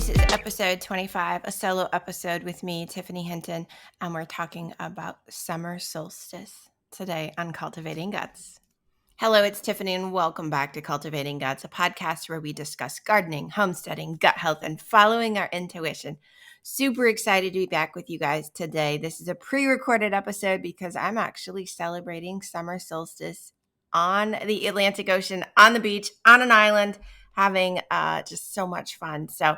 This is episode 25, a solo episode with me, Tiffany Hinton, and we're talking about summer solstice today on Cultivating Guts. Hello, it's Tiffany, and welcome back to Cultivating Guts, a podcast where we discuss gardening, homesteading, gut health, and following our intuition. Super excited to be back with you guys today. This is a pre-recorded episode because I'm actually celebrating summer solstice on the Atlantic Ocean, on the beach, on an island, having just so much fun. So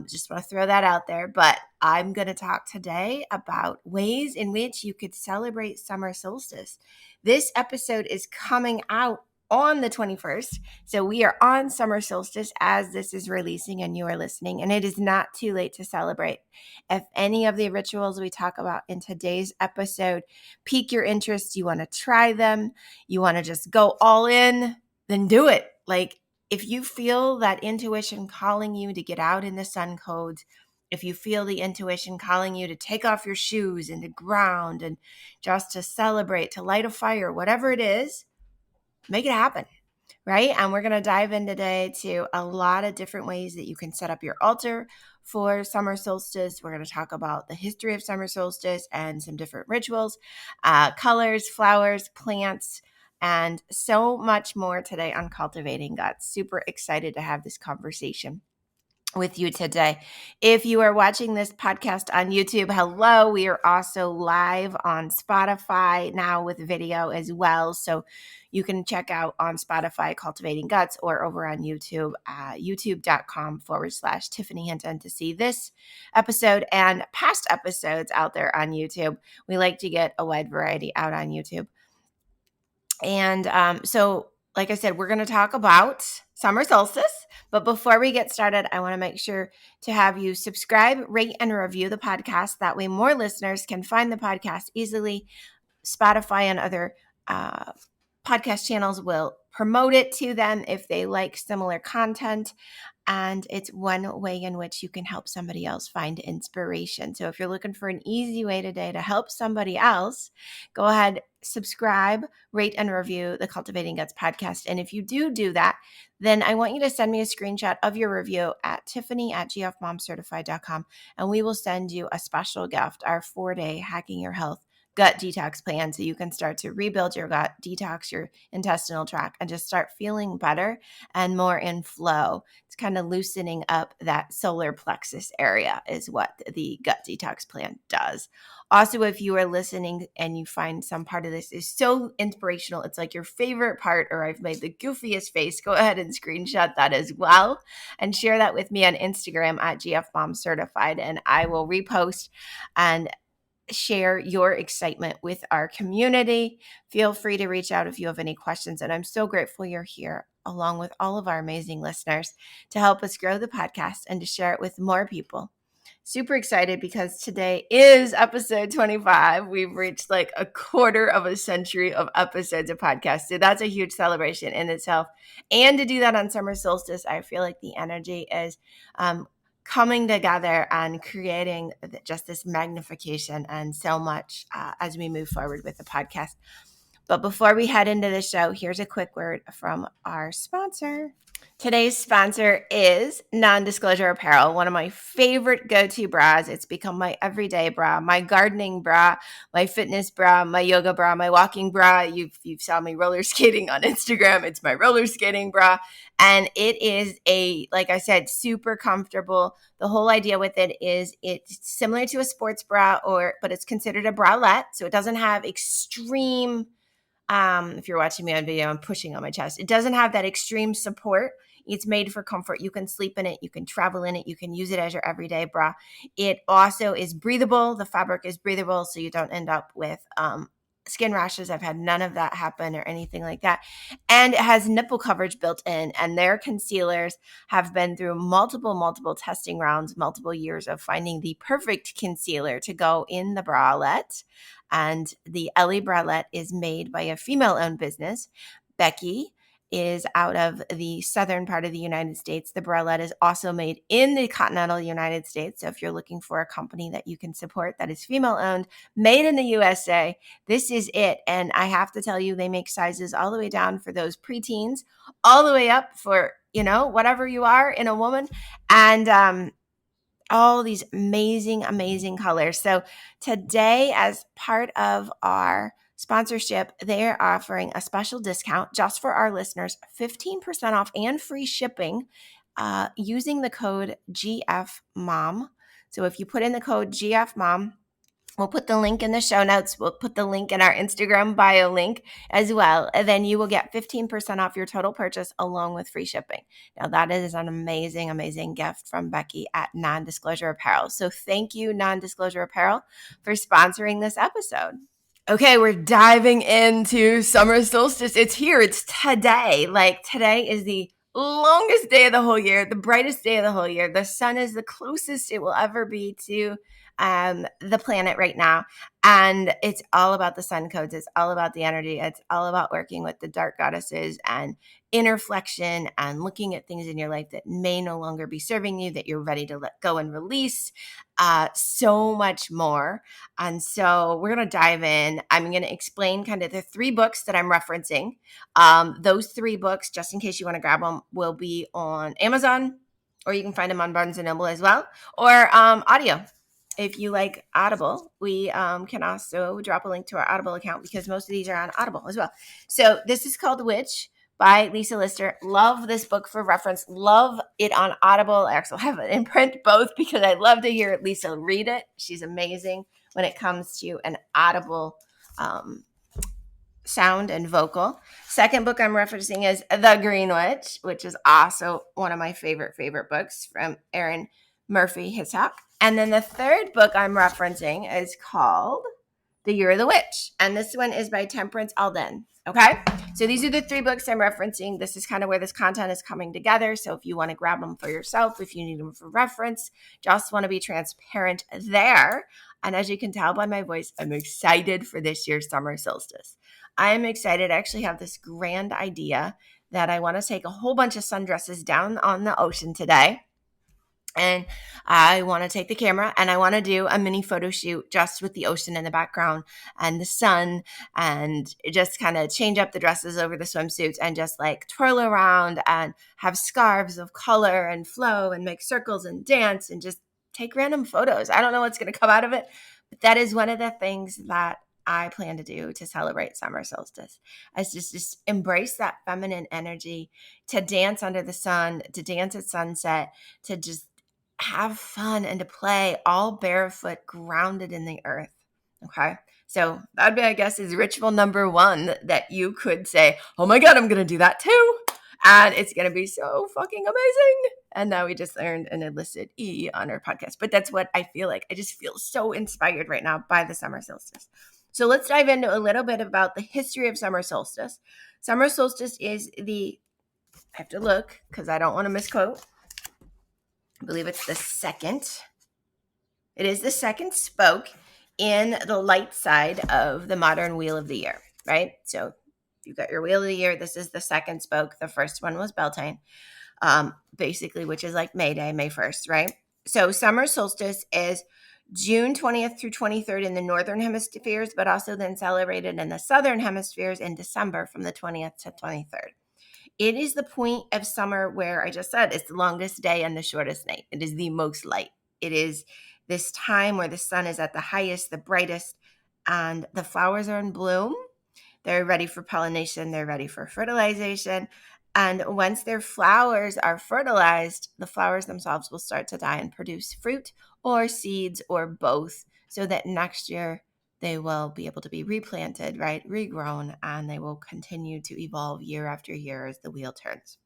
just want to throw that out there. But I'm going to talk today about ways in which you could celebrate summer solstice. This episode is coming out on the 21st. So we are on summer solstice as this is releasing and you are listening, and it is not too late to celebrate. If any of the rituals we talk about in today's episode pique your interest, you want to try them, you want to just go all in, then do it. Like, if you feel that intuition calling you to get out in the sun codes, if you feel the intuition calling you to take off your shoes and to ground and just to celebrate, to light a fire, whatever it is, make it happen, right? And we're going to dive in today to a lot of different ways that you can set up your altar for summer solstice. We're going to talk about the history of summer solstice and some different rituals, colors, flowers, plants, and so much more today on Cultivating Guts. Super excited to have this conversation with you today. If you are watching this podcast on YouTube, hello. We are also live on Spotify now with video as well. So you can check out on Spotify Cultivating Guts or over on YouTube, youtube.com/Tiffany Hinton to see this episode and past episodes out there on YouTube. We like to get a wide variety out on YouTube. And so, like I said, we're going to talk about summer solstice. But before we get started, I want to make sure to have you subscribe, rate, and review the podcast. That way more listeners can find the podcast easily. Spotify and other podcast channels will promote it to them if they like similar content. And it's one way in which you can help somebody else find inspiration. So if you're looking for an easy way today to help somebody else, go ahead, subscribe, rate, and review the Cultivating Guts podcast. And if you do that, then I want you to send me a screenshot of your review at tiffany@gfmomcertified.com, and we will send you a special gift, our 4-day Hacking Your Health gut detox plan, so you can start to rebuild your gut, detox your intestinal tract, and just start feeling better and more in flow. It's kind of loosening up that solar plexus area is what the gut detox plan does. Also, if you are listening and you find some part of this is so inspirational, it's like your favorite part, or I've made the goofiest face, go ahead and screenshot that as well and share that with me on Instagram at gfmomcertified, and I will repost and share your excitement with our community. Feel free to reach out if you have any questions. And I'm so grateful you're here, along with all of our amazing listeners, to help us grow the podcast and to share it with more people. Super excited because today is episode 25. We've reached like a quarter of a century of episodes of podcasts. So that's a huge celebration in itself. And to do that on summer solstice, I feel like the energy is coming together and creating just this magnification and so much as we move forward with the podcast. But before we head into the show, here's a quick word from our sponsor. Today's sponsor is Non-Disclosure Apparel, one of my favorite go-to bras. It's become my everyday bra, my gardening bra, my fitness bra, my yoga bra, my walking bra. You've saw me roller skating on Instagram. It's my roller skating bra. And it is like I said, super comfortable. The whole idea with it is it's similar to a sports bra, but it's considered a bralette. So it doesn't have extreme, if you're watching me on video, I'm pushing on my chest. It doesn't have that extreme support. It's made for comfort. You can sleep in it. You can travel in it. You can use it as your everyday bra. It also is breathable. The fabric is breathable, so you don't end up with skin rashes. I've had none of that happen or anything like that. And it has nipple coverage built in, and their concealers have been through multiple testing rounds, multiple years of finding the perfect concealer to go in the bralette. And the Ellie bralette is made by a female-owned business. Becky is out of the southern part of the United States. The bralette is also made in the continental United States. So if you're looking for a company that you can support that is female-owned, made in the USA, this is it. And I have to tell you, they make sizes all the way down for those preteens, all the way up for, whatever you are in a woman. And all these amazing, amazing colors. So today, as part of our sponsorship, they're offering a special discount just for our listeners, 15% off and free shipping using the code GFMOM. So if you put in the code GFMOM, we'll put the link in the show notes. We'll put the link in our Instagram bio link as well. And then you will get 15% off your total purchase along with free shipping. Now, that is an amazing, amazing gift from Becky at Non-Disclosure Apparel. So thank you, Non-Disclosure Apparel, for sponsoring this episode. Okay, we're diving into summer solstice. It's here. It's today. Like, today is the longest day of the whole year, the brightest day of the whole year. The sun is the closest it will ever be to the planet right now. And it's all about the sun codes. It's all about the energy. It's all about working with the dark goddesses and inner flexion and looking at things in your life that may no longer be serving you, that you're ready to let go and release. So much more. And so we're going to dive in. I'm going to explain kind of the 3 books that I'm referencing. Those 3 books, just in case you want to grab them, will be on Amazon, or you can find them on Barnes & Noble as well, or audio. If you like Audible, we can also drop a link to our Audible account because most of these are on Audible as well. So this is called Witch by Lisa Lister. Love this book for reference. Love it on Audible. I actually have it in print, both, because I love to hear Lisa read it. She's amazing when it comes to an Audible sound and vocal. Second book I'm referencing is The Green Witch, which is also one of my favorite books from Erin Murphy Hitchcock. And then the third book I'm referencing is called The Year of the Witch. And this one is by Temperance Alden. Okay? So these are the 3 books I'm referencing. This is kind of where this content is coming together. So if you want to grab them for yourself, if you need them for reference, just want to be transparent there. And as you can tell by my voice, I'm excited for this year's summer solstice. I'm excited. I actually have this grand idea that I want to take a whole bunch of sundresses down on the ocean today. And I want to take the camera and I want to do a mini photo shoot just with the ocean in the background and the sun, and just kind of change up the dresses over the swimsuits and just like twirl around and have scarves of color and flow and make circles and dance and just take random photos. I don't know what's going to come out of it, but that is one of the things that I plan to do to celebrate summer solstice, is just embrace that feminine energy, to dance under the sun, to dance at sunset, to just have fun and to play all barefoot, grounded in the earth. Okay. So that'd be, I guess, is ritual number 1 that you could say, oh my God, I'm going to do that too. And it's going to be so fucking amazing. And now we just earned an illicit E on our podcast. But that's what I feel like. I just feel so inspired right now by the summer solstice. So let's dive into a little bit about the history of summer solstice. Summer solstice is I have to look because I don't want to misquote. I believe it's the second. It is the second spoke in the light side of the modern wheel of the year, right? So you've got your wheel of the year. This is the second spoke. The first one was Beltane, basically, which is like May Day, May 1st, right? So summer solstice is June 20th through 23rd in the northern hemispheres, but also then celebrated in the southern hemispheres in December from the 20th to 23rd. It is the point of summer where I just said it's the longest day and the shortest night. It is the most light. It is this time where the sun is at the highest, the brightest, and the flowers are in bloom. They're ready for pollination. They're ready for fertilization. And once their flowers are fertilized, the flowers themselves will start to die and produce fruit or seeds or both, so that next year they will be able to be replanted, right, regrown, and they will continue to evolve year after year as the wheel turns.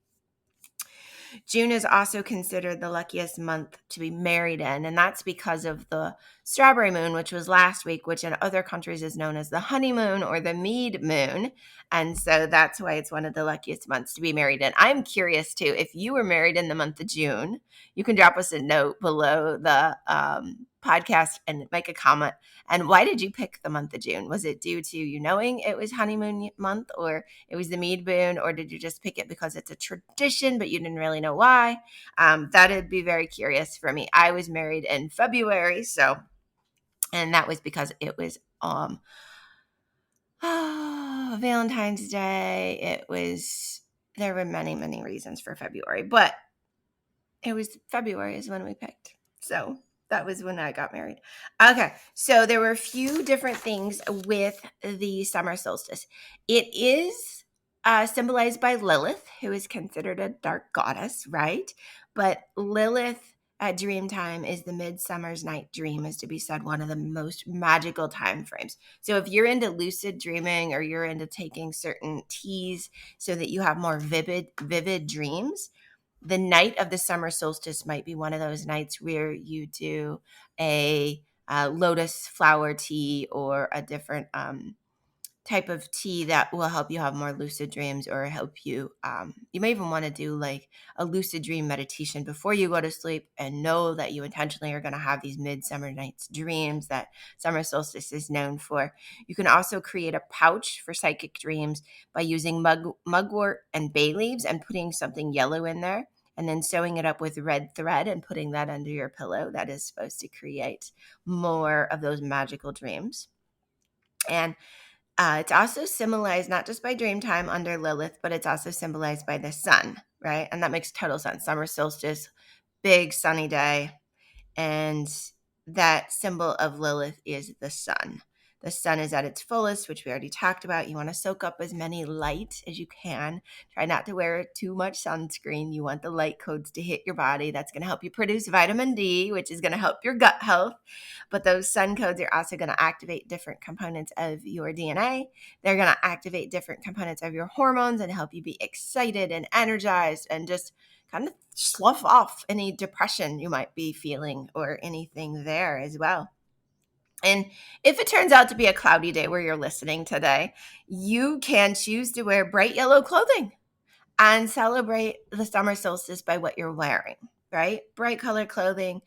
June is also considered the luckiest month to be married in, and that's because of the strawberry moon, which was last week, which in other countries is known as the honeymoon or the mead moon. And so that's why it's one of the luckiest months to be married in. I'm curious too, if you were married in the month of June, you can drop us a note below the podcast and make a comment. And why did you pick the month of June? Was it due to you knowing it was honeymoon month, or it was the mead moon, or did you just pick it because it's a tradition but you didn't really know why? That'd be very curious for me. I was married in February, and that was because it was Valentine's Day. There were many reasons for February, but it was February is when we picked. So that was when I got married. Okay, so there were a few different things with the summer solstice. It is symbolized by Lilith, who is considered a dark goddess, right? But Lilith at dream time is the midsummer's night dream, is to be said one of the most magical time frames. So if you're into lucid dreaming or you're into taking certain teas so that you have more vivid dreams, the night of the summer solstice might be one of those nights where you do a lotus flower tea or a different type of tea that will help you have more lucid dreams, or help you you may even want to do like a lucid dream meditation before you go to sleep, and know that you intentionally are going to have these midsummer nights dreams that summer solstice is known for. You can also create a pouch for psychic dreams by using mugwort and bay leaves and putting something yellow in there, and then sewing it up with red thread and putting that under your pillow. That is supposed to create more of those magical dreams. And it's also symbolized not just by Dreamtime under Lilith, but it's also symbolized by the sun, right? And that makes total sense. Summer solstice, big sunny day. And that symbol of Lilith is the sun. The sun is at its fullest, which we already talked about. You want to soak up as many light as you can. Try not to wear too much sunscreen. You want the light codes to hit your body. That's going to help you produce vitamin D, which is going to help your gut health. But those sun codes are also going to activate different components of your DNA. They're going to activate different components of your hormones and help you be excited and energized and just kind of slough off any depression you might be feeling or anything there as well. And if it turns out to be a cloudy day where you're listening today, you can choose to wear bright yellow clothing and celebrate the summer solstice by what you're wearing, right? Bright colored clothing,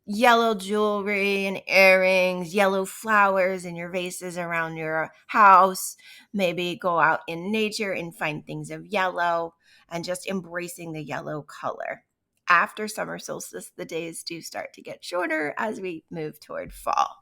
yellow jewelry and earrings, yellow flowers in your vases around your house. Maybe go out in nature and find things of yellow, and just embracing the yellow color. After summer solstice, the days do start to get shorter as we move toward fall.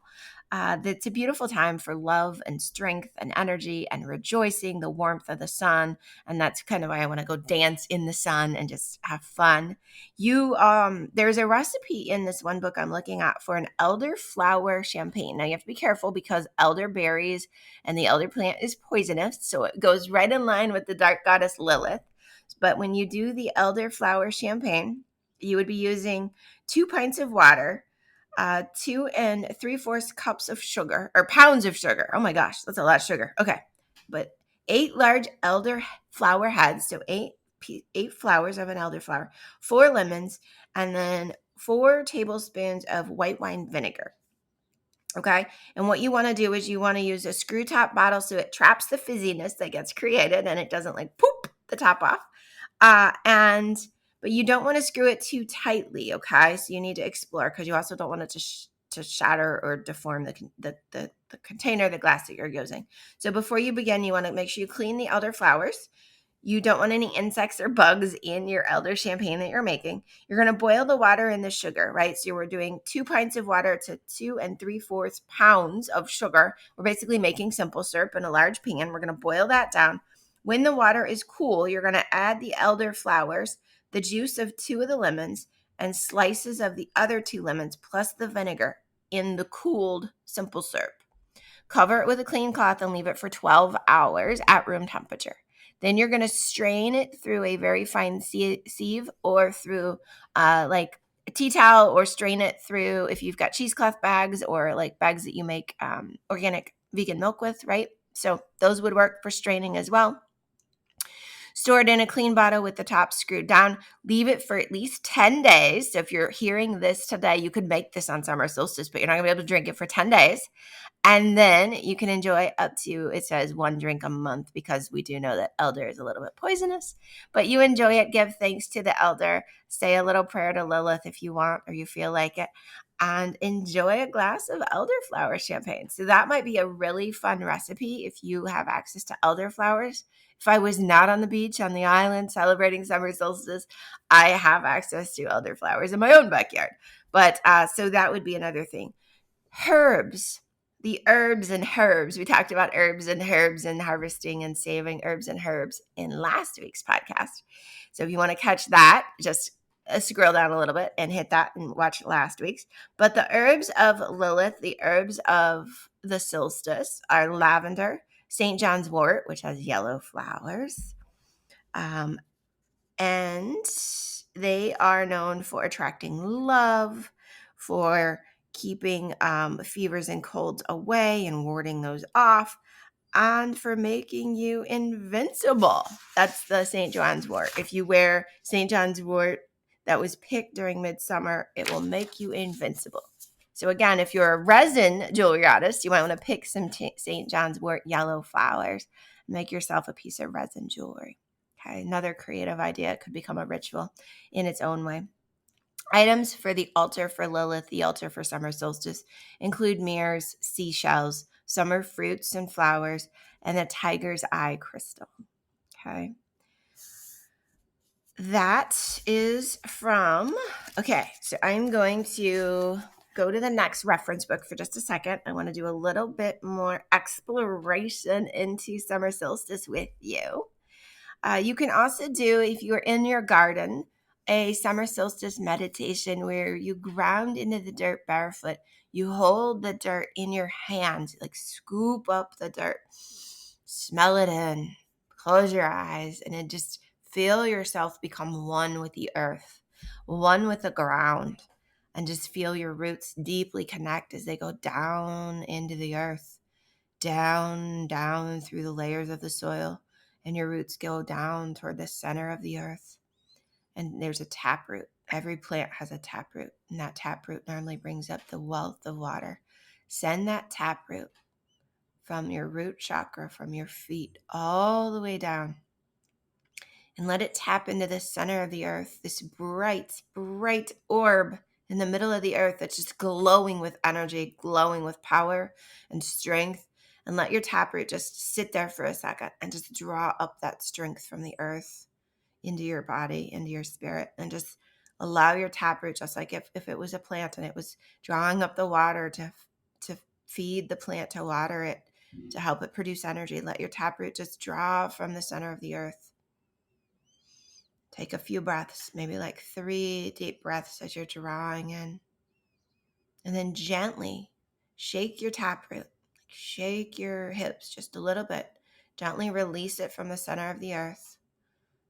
It's a beautiful time for love and strength and energy and rejoicing, the warmth of the sun. And that's kind of why I want to go dance in the sun and just have fun. There's a recipe in this one book I'm looking at for an elderflower champagne. Now you have to be careful because elderberries and the elder plant is poisonous. So it goes right in line with the dark goddess Lilith. But when you do the elderflower champagne, you would be using 2 pints of water, 2 3/4 cups of sugar, or pounds of sugar. Oh my gosh, that's a lot of sugar. Okay. But 8 large elder flower heads, so eight flowers of an elderflower, 4 lemons, and then 4 tablespoons of white wine vinegar. Okay. And what you want to do is you want to use a screw top bottle so it traps the fizziness that gets created and it doesn't like poop the top off. But you don't want to screw it too tightly, okay? So you need to explore, because you also don't want it to shatter or deform the container, the glass that you're using. So before you begin, you want to make sure you clean the elder flowers. You don't want any insects or bugs in your elder champagne that you're making. You're going to boil the water and the sugar, right? So we're doing 2 pints of water to 2 3/4 pounds of sugar. We're basically making simple syrup in a large pan. We're going to boil that down. When the water is cool, you're going to add the elder flowers, the juice of 2 of the lemons, and slices of the other 2 lemons, plus the vinegar in the cooled simple syrup. Cover it with a clean cloth and leave it for 12 hours at room temperature. Then you're going to strain it through a very fine sieve, or through like a tea towel, or strain it through, if you've got cheesecloth bags or like bags that you make organic vegan milk with, right? So those would work for straining as well. Store it in a clean bottle with the top screwed down. Leave it for at least 10 days. So if you're hearing this today, you could make this on summer solstice, but you're not going to be able to drink it for 10 days. And then you can enjoy up to, it says 1 drink a month, because we do know that elder is a little bit poisonous. But you enjoy it, give thanks to the elder, say a little prayer to Lilith if you want or you feel like it, and enjoy a glass of elderflower champagne. So that might be a really fun recipe if you have access to elderflowers. If I was not on the beach on the island celebrating summer solstice, I have access to elderflowers in my own backyard. But so that would be another thing. Herbs. The herbs and herbs. We talked about herbs and harvesting and saving herbs and herbs in last week's podcast. So if you want to catch that, just scroll down a little bit and hit that and watch last week's. But the herbs of Lilith, the herbs of the solstice, are lavender, St. John's wort, which has yellow flowers, and they are known for attracting love, for keeping fevers and colds away and warding those off, and for making you invincible. That's the St. John's wort. If you wear St. John's wort that was picked during midsummer, it will make you invincible. So again, if you're a resin jewelry artist, you might want to pick some St. John's wort yellow flowers and make yourself a piece of resin jewelry. Okay, another creative idea. It could become a ritual in its own way. Items for the altar for Lilith, the altar for summer solstice, include mirrors, seashells, summer fruits and flowers, and a tiger's eye crystal. Okay. That is from, okay, so I'm going to go to the next reference book for just a second. I want to do a little bit more exploration into summer solstice with you. You can also do, if you're in your garden, a summer solstice meditation where you ground into the dirt barefoot. You hold the dirt in your hand, like scoop up the dirt, smell it in, close your eyes, and then just feel yourself become one with the earth, one with the ground, and just feel your roots deeply connect as they go down into the earth, down through the layers of the soil. And your roots go down toward the center of the earth. And there's a taproot. Every plant has a taproot. And that taproot normally brings up the wealth of water. Send that taproot from your root chakra, from your feet, all the way down. And let it tap into the center of the earth, this bright, bright orb in the middle of the earth that's just glowing with energy, glowing with power and strength. And let your taproot just sit there for a second and just draw up that strength from the earth into your body, into your spirit, and just allow your taproot, just like if it was a plant and it was drawing up the water to feed the plant, to water it, to help it produce energy. Let your taproot just draw from the center of the earth. Take a few breaths, maybe like 3 deep breaths as you're drawing in. And then gently shake your taproot. Shake your hips just a little bit. Gently release it from the center of the earth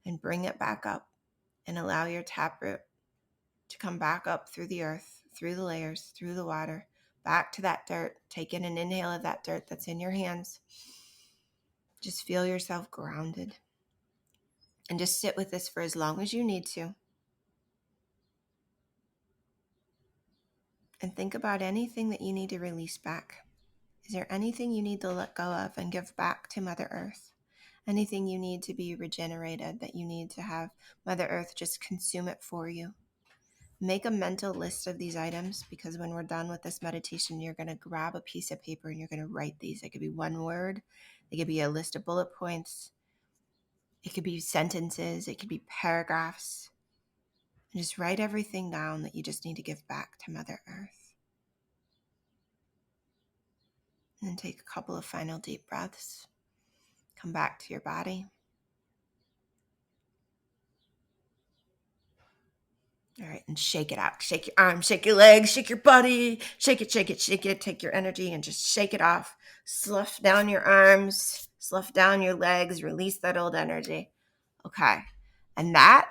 and bring it back up, and allow your taproot to come back up through the earth, through the layers, through the water, back to that dirt. Take in an inhale of that dirt that's in your hands. Just feel yourself grounded. And just sit with this for as long as you need to. And think about anything that you need to release back. Is there anything you need to let go of and give back to Mother Earth? Anything you need to be regenerated, that you need to have Mother Earth just consume it for you? Make a mental list of these items, because when we're done with this meditation, you're going to grab a piece of paper and you're going to write these. It could be one word. It could be a list of bullet points. It could be sentences. It could be paragraphs. And just write everything down that you just need to give back to Mother Earth. And then take a couple of final deep breaths. Come back to your body. All right, and shake it out. Shake your arms, shake your legs, shake your body. Shake it, shake it, shake it. Take your energy and just shake it off. Slough down your arms, slough down your legs, release that old energy. Okay, and that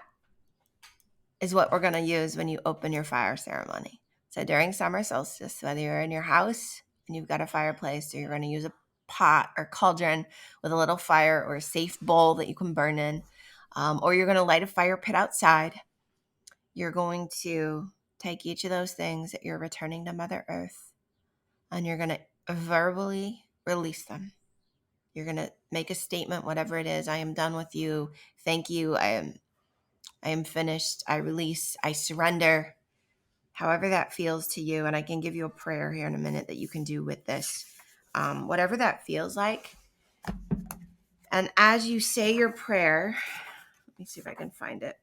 is what we're going to use when you open your fire ceremony. So during summer solstice, whether you're in your house and you've got a fireplace, or you're going to use a pot or cauldron with a little fire, or a safe bowl that you can burn in, or you're going to light a fire pit outside, you're going to take each of those things that you're returning to Mother Earth, and you're going to verbally release them. You're going to make a statement, whatever it is. I am done with you. Thank you. I am finished. I release. I surrender. However that feels to you. And I can give you a prayer here in a minute that you can do with this. Whatever that feels like. And as you say your prayer, let me see if I can find it.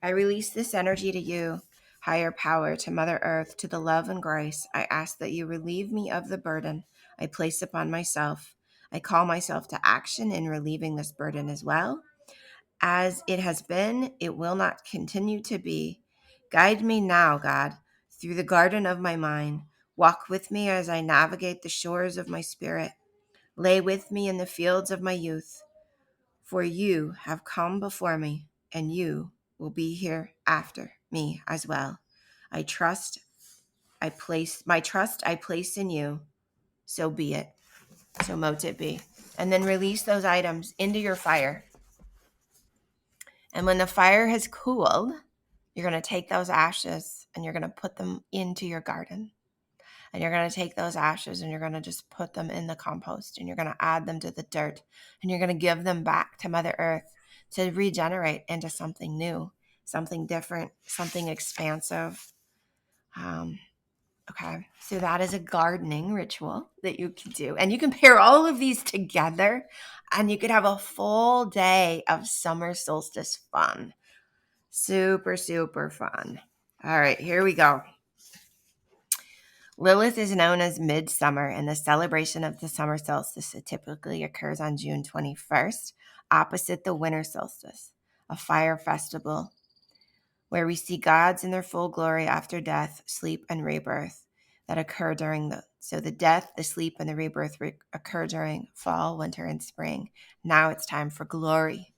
I release this energy to you, higher power, to Mother Earth, to the love and grace. I ask that you relieve me of the burden I place upon myself. I call myself to action in relieving this burden as well. As it has been, it will not continue to be. Guide me now, God, through the garden of my mind. Walk with me as I navigate the shores of my spirit. Lay with me in the fields of my youth, for you have come before me, and you will be here after me as well. I trust, my trust I place in you. So be it. So mote it be. And then release those items into your fire. And when the fire has cooled, you're going to take those ashes and you're going to put them into your garden. And you're going to take those ashes and you're going to just put them in the compost, and you're going to add them to the dirt, and you're going to give them back to Mother Earth to regenerate into something new, something different, something expansive. Okay, so that is a gardening ritual that you can do. And you can pair all of these together and you could have a full day of summer solstice fun. Super, super fun. All right, here we go. Lilith is known as midsummer, and the celebration of the summer solstice typically occurs on June 21st, opposite the winter solstice, a fire festival where we see gods in their full glory after death, sleep, and rebirth that occur during the death, the sleep, and the rebirth occur during fall, winter, and spring. Now it's time for glory.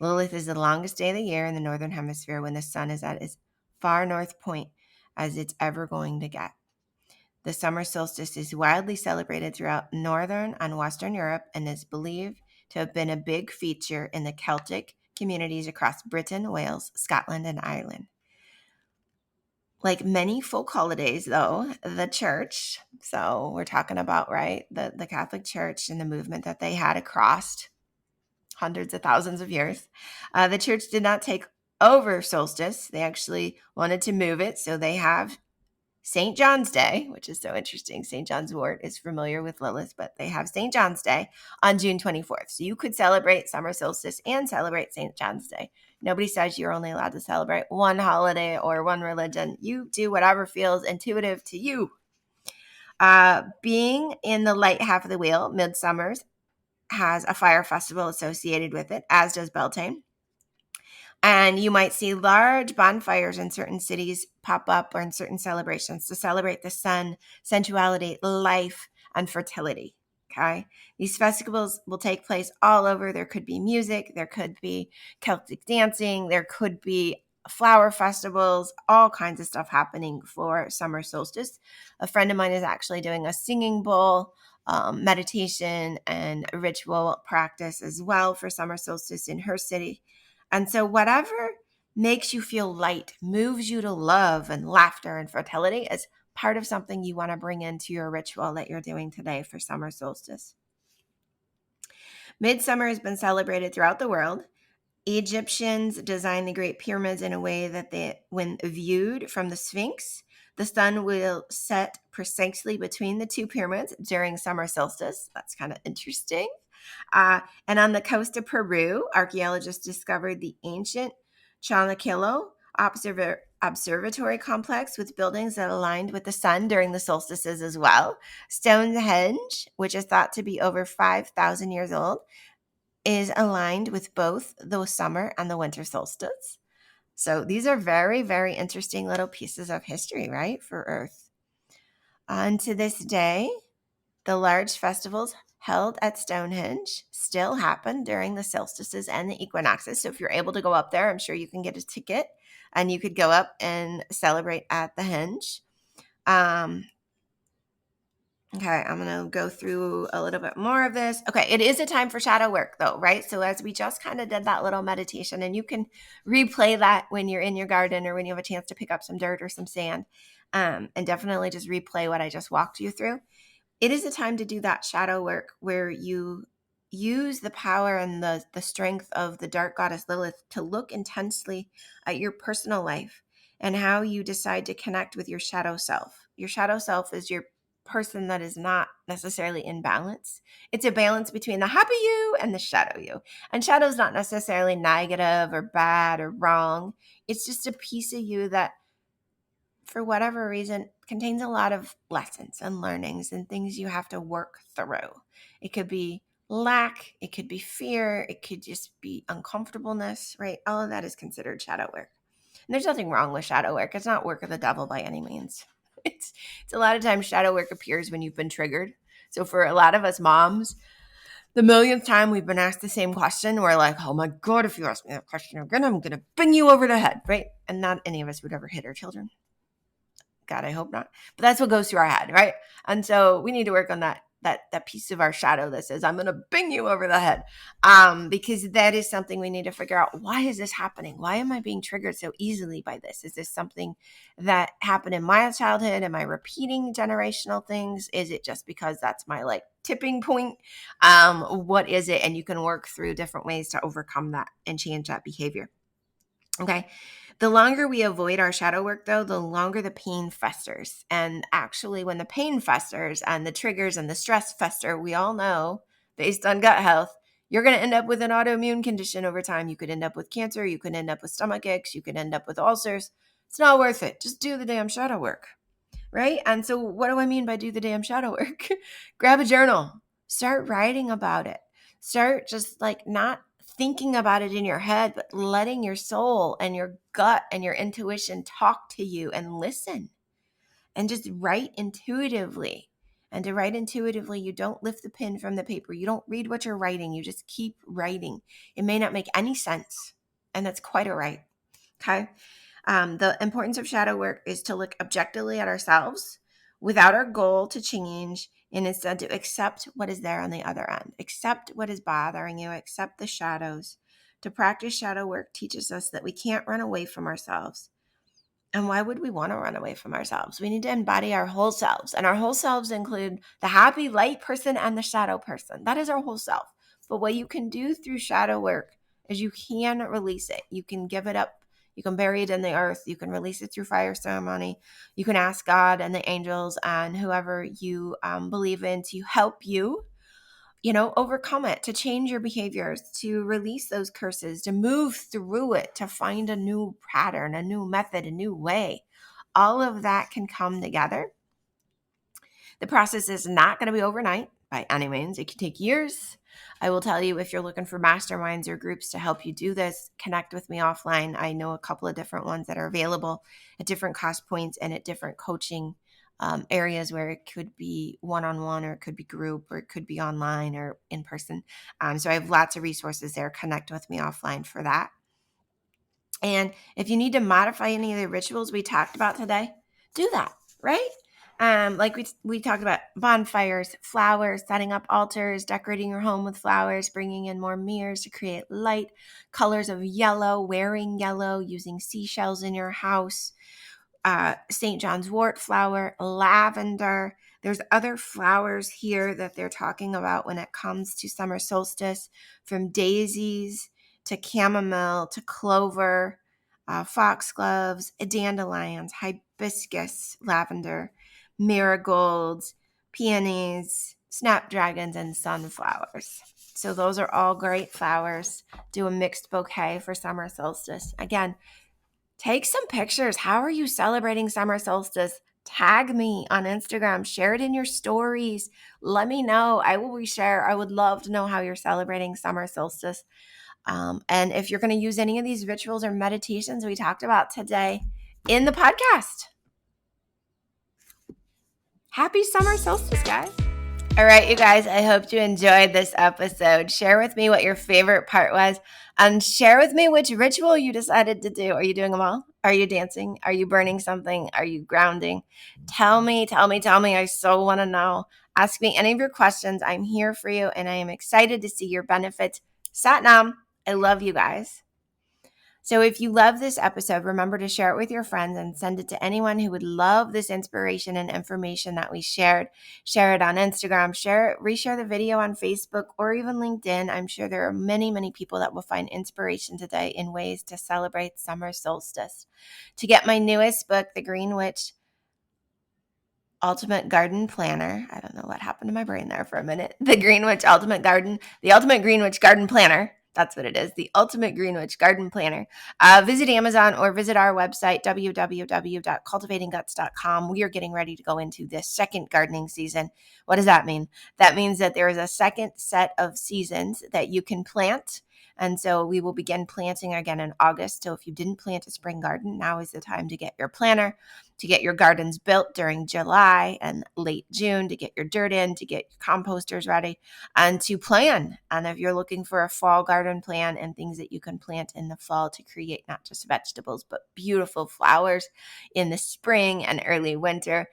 Lilith is the longest day of the year in the northern hemisphere when the sun is at its far north point as it's ever going to get. The summer solstice is widely celebrated throughout northern and western Europe and is believed to have been a big feature in the Celtic communities across Britain, Wales, Scotland, and Ireland. Like many folk holidays, though, the church, so we're talking about, right, the Catholic Church and the movement that they had across hundreds of thousands of years, the church did not take over solstice. They actually wanted to move it, so they have St. John's Day, which is so interesting. St. John's wort is familiar with Lilith, but they have St. John's Day on June 24th. So you could celebrate summer solstice and celebrate St. John's Day. Nobody says you're only allowed to celebrate one holiday or one religion. You do whatever feels intuitive to you. Being in the light half of the wheel, Midsummer's has a fire festival associated with it, as does Beltane. And you might see large bonfires in certain cities pop up or in certain celebrations to celebrate the sun, sensuality, life, and fertility. Okay. These festivals will take place all over. There could be music, there could be Celtic dancing, there could be flower festivals, all kinds of stuff happening for summer solstice. A friend of mine is actually doing a singing bowl, meditation, and ritual practice as well for summer solstice in her city. And so whatever makes you feel light, moves you to love and laughter and fertility is part of something you want to bring into your ritual that you're doing today for summer solstice. Midsummer has been celebrated throughout the world. Egyptians designed the Great Pyramids in a way that when viewed from the Sphinx, the sun will set precisely between the two pyramids during summer solstice. That's kind of interesting. And on the coast of Peru, archaeologists discovered the ancient Chanaquillo observatory complex with buildings that aligned with the sun during the solstices as well. Stonehenge, which is thought to be over 5,000 years old, is aligned with both the summer and the winter solstice. So these are very, very interesting little pieces of history, right, for Earth. And to this day, the large festivals held at Stonehenge still happen during the solstices and the equinoxes. So if you're able to go up there, I'm sure you can get a ticket and you could go up and celebrate at the henge. Okay, I'm going to go through a little bit more of this. Okay, it is a time for shadow work though, right? So as we just kind of did that little meditation, and you can replay that when you're in your garden or when you have a chance to pick up some dirt or some sand, and definitely just replay what I just walked you through. It is a time to do that shadow work where you use the power and the strength of the dark goddess Lilith to look intensely at your personal life and how you decide to connect with your shadow self. Your shadow self is your person that is not necessarily in balance. It's a balance between the happy you and the shadow you. And shadow is not necessarily negative or bad or wrong. It's just a piece of you that, for whatever reason, contains a lot of lessons and learnings and things you have to work through. It could be lack, it could be fear, it could just be uncomfortableness, right? All of that is considered shadow work. And there's nothing wrong with shadow work. It's not work of the devil by any means. It's a lot of times shadow work appears when you've been triggered. So for a lot of us moms, the millionth time we've been asked the same question, we're like, oh my God, if you ask me that question again, I'm going to bang you over the head, right? And not any of us would ever hit our children. God, I hope not. But that's what goes through our head, right? And so we need to work on that piece of our shadow that says, I'm going to bang you over the head. Because that is something we need to figure out. Why is this happening? Why am I being triggered so easily by this? Is this something that happened in my childhood? Am I repeating generational things? Is it just because that's my like tipping point? What is it? And you can work through different ways to overcome that and change that behavior. Okay. The longer we avoid our shadow work, though, the longer the pain festers. And actually, when the pain festers and the triggers and the stress fester, we all know, based on gut health, you're going to end up with an autoimmune condition over time. You could end up with cancer. You could end up with stomach aches. You could end up with ulcers. It's not worth it. Just do the damn shadow work, right? And so what do I mean by do the damn shadow work? Grab a journal. Start writing about it. Start just like not thinking about it in your head, but letting your soul and your gut and your intuition talk to you and listen and just write intuitively. And to write intuitively, you don't lift the pen from the paper. You don't read what you're writing. You just keep writing. It may not make any sense, and that's quite all right. Okay. The importance of shadow work is to look objectively at ourselves without our goal to change, and instead to accept what is there on the other end. Accept what is bothering you. Accept the shadows. To practice shadow work teaches us that we can't run away from ourselves. And why would we want to run away from ourselves? We need to embody our whole selves. And our whole selves include the happy light person and the shadow person. That is our whole self. But what you can do through shadow work is you can release it. You can give it up. You can bury it in the earth. You can release it through fire ceremony. You can ask God and the angels and whoever you believe in to help you, overcome it, to change your behaviors, to release those curses, to move through it, to find a new pattern, a new method, a new way. All of that can come together. The process is not going to be overnight by any means. It can take years. I will tell you, if you're looking for masterminds or groups to help you do this, connect with me offline. I know a couple of different ones that are available at different cost points and at different coaching areas where it could be one-on-one or it could be group or it could be online or in person. So I have lots of resources there. Connect with me offline for that. And if you need to modify any of the rituals we talked about today, do that, right? Like we talked about bonfires, flowers, setting up altars, decorating your home with flowers, bringing in more mirrors to create light, colors of yellow, wearing yellow, using seashells in your house, St. John's wort flower, lavender. There's other flowers here that they're talking about when it comes to summer solstice, from daisies to chamomile to clover, foxgloves, dandelions, hibiscus, lavender, marigolds, peonies, snapdragons, and sunflowers. So those are all great flowers. Do a mixed bouquet for summer solstice. Again, take some pictures. How are you celebrating summer solstice? Tag me on Instagram. Share it in your stories. Let me know. I will reshare. I would love to know how you're celebrating summer solstice. And if you're going to use any of these rituals or meditations we talked about today in the podcast. Happy summer solstice, guys. All right, you guys, I hope you enjoyed this episode. Share with me what your favorite part was, and share with me which ritual you decided to do. Are you doing them all? Are you dancing? Are you burning something? Are you grounding? Tell me. I so want to know. Ask me any of your questions. I'm here for you, and I am excited to see your benefits. Satnam, I love you guys. So if you love this episode, remember to share it with your friends and send it to anyone who would love this inspiration and information that we shared. Share it on Instagram, reshare the video on Facebook or even LinkedIn. I'm sure there are many, many people that will find inspiration today in ways to celebrate summer solstice. To get my newest book, The Green Witch Ultimate Garden Planner. I don't know what happened to my brain there for a minute. The Ultimate Green Witch Garden Planner. That's what it is. The Ultimate Green Witch Garden Planner. Visit Amazon or visit our website, www.cultivatingguts.com. We are getting ready to go into this second gardening season. What does that mean? That means that there is a second set of seasons that you can plant And so we will begin planting again in August. So if you didn't plant a spring garden, now is the time to get your planter, to get your gardens built during July and late June, to get your dirt in, to get your composters ready, and to plan. And if you're looking for a fall garden plan and things that you can plant in the fall to create not just vegetables, but beautiful flowers in the spring and early winter,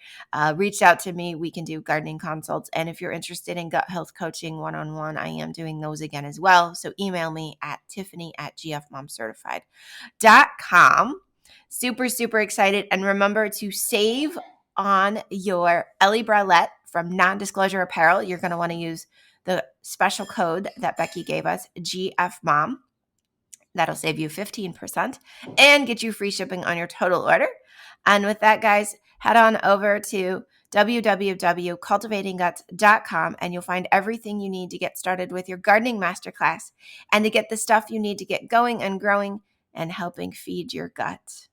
reach out to me. We can do gardening consults. And if you're interested in gut health coaching one-on-one, I am doing those again as well. So email me at tiffany@gfmomcertified.com. Super, super excited. And remember to save on your Ellie Bralette from Non-Disclosure Apparel. You're going to want to use the special code that Becky gave us, GFMOM. That'll save you 15% and get you free shipping on your total order. And with that, guys, head on over to www.cultivatingguts.com and you'll find everything you need to get started with your gardening masterclass and to get the stuff you need to get going and growing and helping feed your gut.